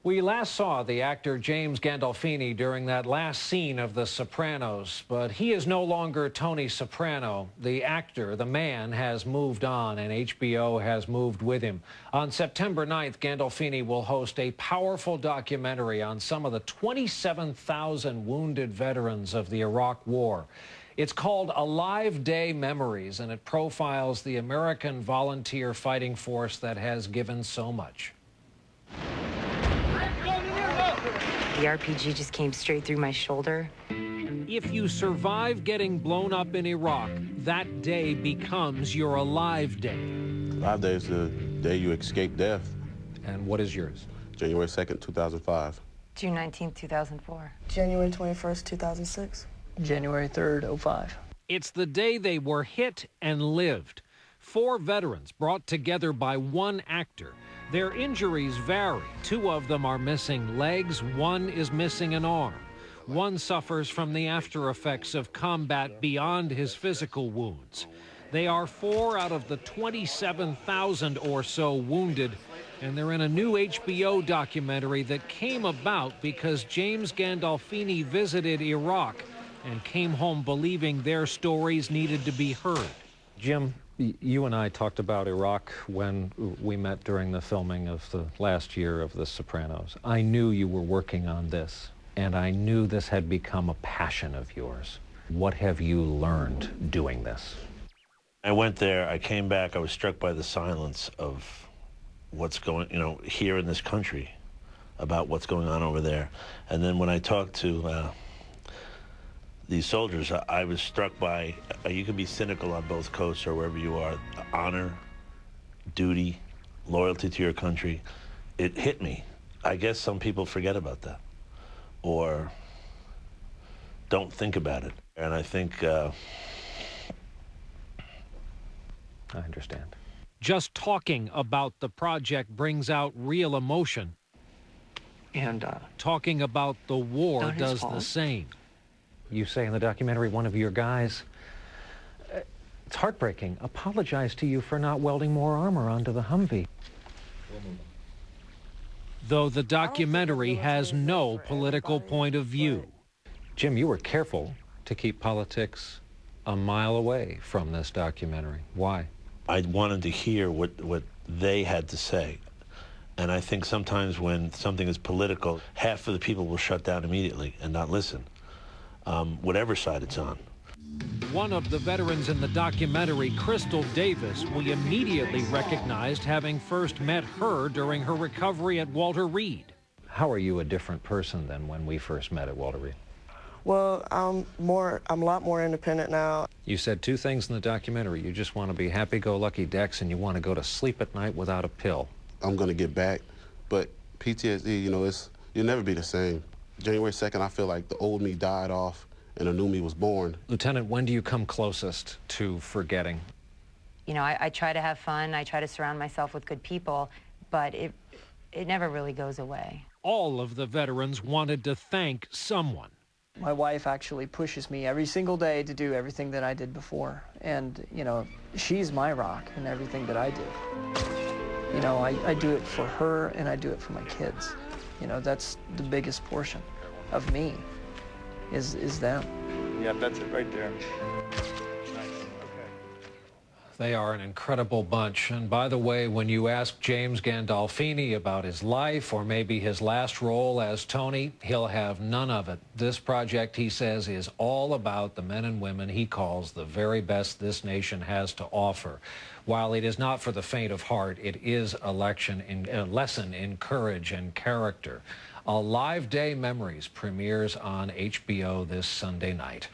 We last saw the actor James Gandolfini during that last scene of The Sopranos, but he is no longer Tony Soprano. The actor, the man, has moved on, and HBO has moved with him. On September 9th, Gandolfini will host a powerful documentary on some of the 27,000 wounded veterans of the Iraq War. It's called Alive Day Memories, and it profiles the American volunteer fighting force that has given so much. The RPG just came straight through my shoulder. If you survive getting blown up in Iraq, that day becomes your Alive Day. Alive Day is the day you escape death. And what is yours? January 2nd, 2005. June 19th, 2004. January 21st, 2006. January 3rd, 05. It's the day they were hit and lived. 4 veterans brought together by one actor. Their injuries vary. 2 of them are missing legs, 1 is missing an arm. 1 suffers from the after effects of combat beyond his physical wounds. They are 4 out of the 27,000 or so wounded, and they're in a new HBO documentary that came about because James Gandolfini visited Iraq and came home believing their stories needed to be heard. Jim, you and I talked about Iraq when we met during the filming of the last year of The Sopranos. I knew you were working on this, and I knew this had become a passion of yours. What have you learned doing this? I went there, I came back, I was struck by the silence of what's going, here in this country, about what's going on over there. And then when I talked to these soldiers, I was struck by, you can be cynical on both coasts or wherever you are, honor, duty, loyalty to your country. It hit me. I guess some people forget about that or don't think about it. And I think... I understand. Just talking about the project brings out real emotion. And talking about the war does the same. You say in the documentary one of your guys, it's heartbreaking, apologized to you for not welding more armor onto the Humvee. Though the documentary has no political point of view. Jim, you were careful to keep politics a mile away from this documentary. Why? I wanted to hear what they had to say. And I think sometimes when something is political, half of the people will shut down immediately and not listen. Whatever side it's on. One of the veterans in the documentary, Crystal Davis, we immediately recognized having first met her during her recovery at Walter Reed. How are you a different person than when we first met at Walter Reed? Well, I'm a lot more independent now. You said 2 things in the documentary. You just want to be happy-go-lucky Dex, and you want to go to sleep at night without a pill. I'm going to get back, but PTSD, you'll never be the same. January 2nd, I feel like the old me died off and a new me was born. Lieutenant, when do you come closest to forgetting? I try to have fun. I try to surround myself with good people, but it never really goes away. All of the veterans wanted to thank someone. my wife actually pushes me every single day to do everything that I did before. And, she's my rock in everything that I do. I do it for her and I do it for my kids. That's the biggest portion of me, is them. Yeah, that's it right there. They are an incredible bunch. And by the way, when you ask James Gandolfini about his life or maybe his last role as Tony, he'll have none of it. This project, he says, is all about the men and women he calls the very best this nation has to offer. While it is not for the faint of heart, it is a lesson in courage and character. Alive Day Memories premieres on HBO this Sunday night.